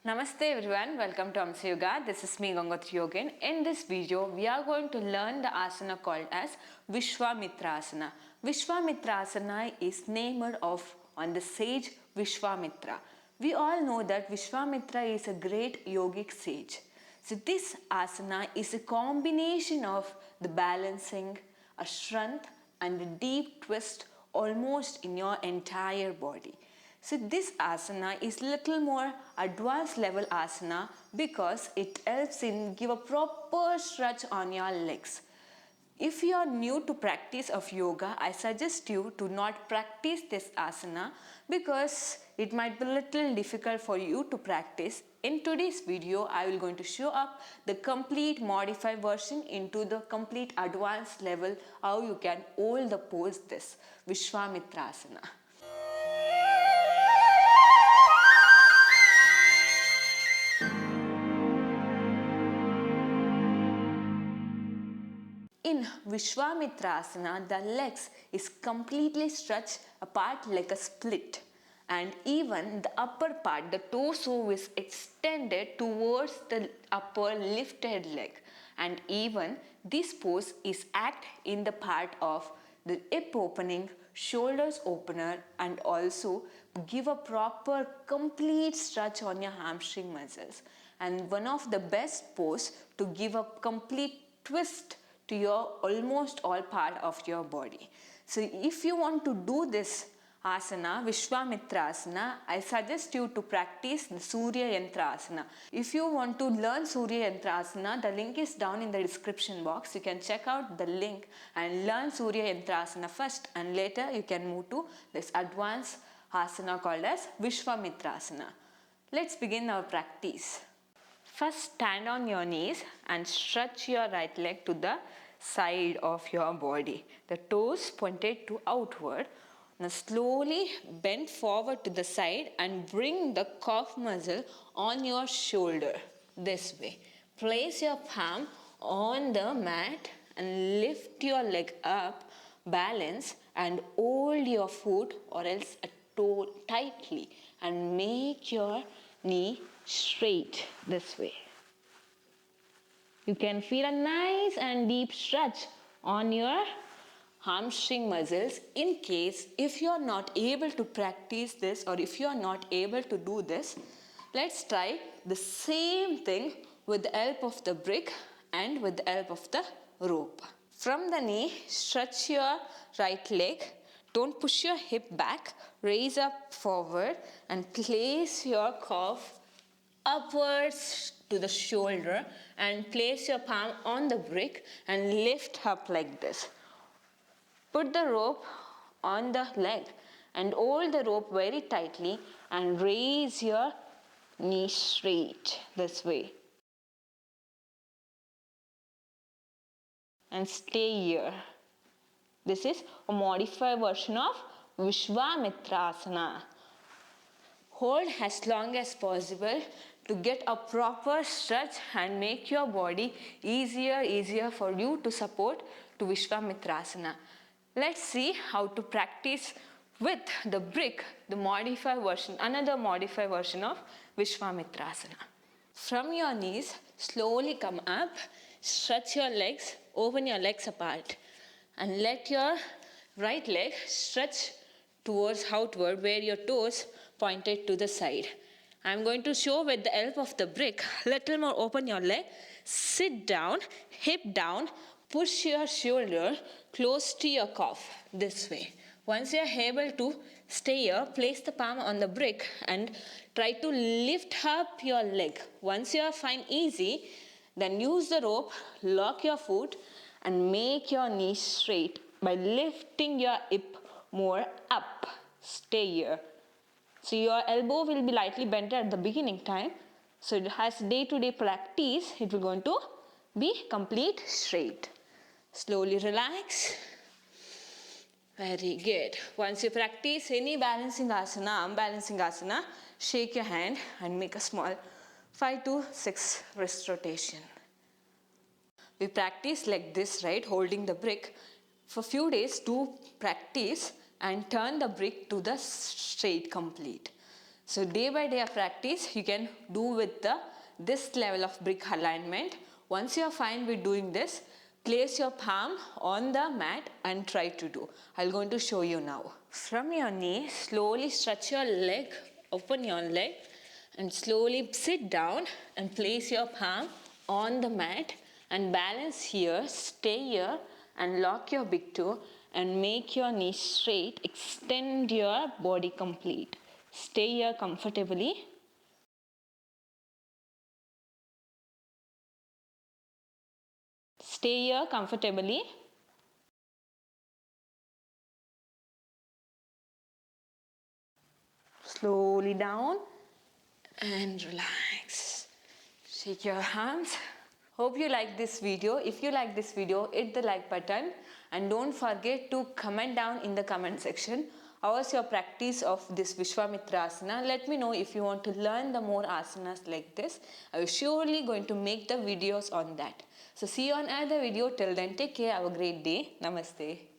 Namaste everyone, welcome to Hamsa Yoga. This is me Gangothri Yogini. In this video, we are going to learn the asana called as Vishwamitrasana. Vishwamitrasana is named on the sage Vishwamitra. We all know that Vishwamitra is a great yogic sage. So this asana is a combination of the balancing, a strength and a deep twist almost in your entire body. So this asana is little more advanced level asana because it helps in give a proper stretch on your legs. If you are new to practice of yoga, I suggest you to not practice this asana because it might be little difficult for you to practice. In today's video, I will going to show up the complete modified version into the complete advanced level how you can hold the pose this Vishwamitrasana. In Vishwamitrasana, the legs is completely stretched apart like a split, and even the upper part, the torso is extended towards the upper lifted leg, and even this pose is act in the part of the hip opening, shoulders opener, and also give a proper complete stretch on your hamstring muscles, and one of the best pose to give a complete twist to your almost all part of your body. So if you want to do this asana, Vishwamitrasana, I suggest you to practice the Surya Yantrasana. If you want to learn Surya Yantrasana, the link is down in the description box. You can check out the link and learn Surya Yantrasana first, and later you can move to this advanced asana called as Vishwamitrasana. Let's begin our practice. First, stand on your knees and stretch your right leg to the side of your body. The toes pointed to outward. Now slowly bend forward to the side and bring the calf muscle on your shoulder this way. Place your palm on the mat and lift your leg up, balance and hold your foot or else a toe tightly and make your knee straight this way. You can feel a nice and deep stretch on your hamstring muscles. In case if you are not able to practice this or if you are not able to do this, let's try the same thing with the help of the brick and with the help of the rope. From the knee, stretch your right leg. Don't push your hip back. Raise up forward and place your calf upwards to the shoulder and place your palm on the brick and lift up like this. Put the rope on the leg and hold the rope very tightly and raise your knee straight this way. And stay here. This is a modified version of Vishwamitrasana. Hold as long as possible to get a proper stretch and make your body easier for you to support to Vishwamitrasana. Let's see how to practice with the brick, the modified version, another modified version of Vishwamitrasana. From your knees, slowly come up, stretch your legs, open your legs apart and let your right leg stretch towards outward where your toes pointed to the side. I'm going to show with the help of the brick. Little more open your leg, sit down, hip down, push your shoulder close to your calf this way. Once you are able to stay here, place the palm on the brick and try to lift up your leg. Once you find easy, then use the rope, lock your foot and make your knee straight by lifting your hip more up. Stay here. So your elbow will be lightly bent at the beginning time. So as day-to-day practice, it will going to be complete straight. Slowly relax. Very good. Once you practice any balancing asana, arm balancing asana, shake your hand and make a small 5 to 6 wrist rotation. We practice like this, right? Holding the brick. For few days, do practice and turn the brick to the straight complete. So day by day of practice, you can do with this level of brick alignment. Once you are fine with doing this, place your palm on the mat and try to do. I'm going to show you now. From your knee, slowly stretch your leg, open your leg, and slowly sit down and place your palm on the mat and balance here, stay here and lock your big toe and make your knee straight, extend your body complete. Stay here comfortably. Stay here comfortably. Slowly down and relax. Shake your hands. Hope you like this video. If you like this video, hit the like button and don't forget to comment down in the comment section. How was your practice of this Vishwamitrasana? Let me know if you want to learn the more asanas like this. I will surely going to make the videos on that. So see you on another video. Till then, take care. Have a great day. Namaste.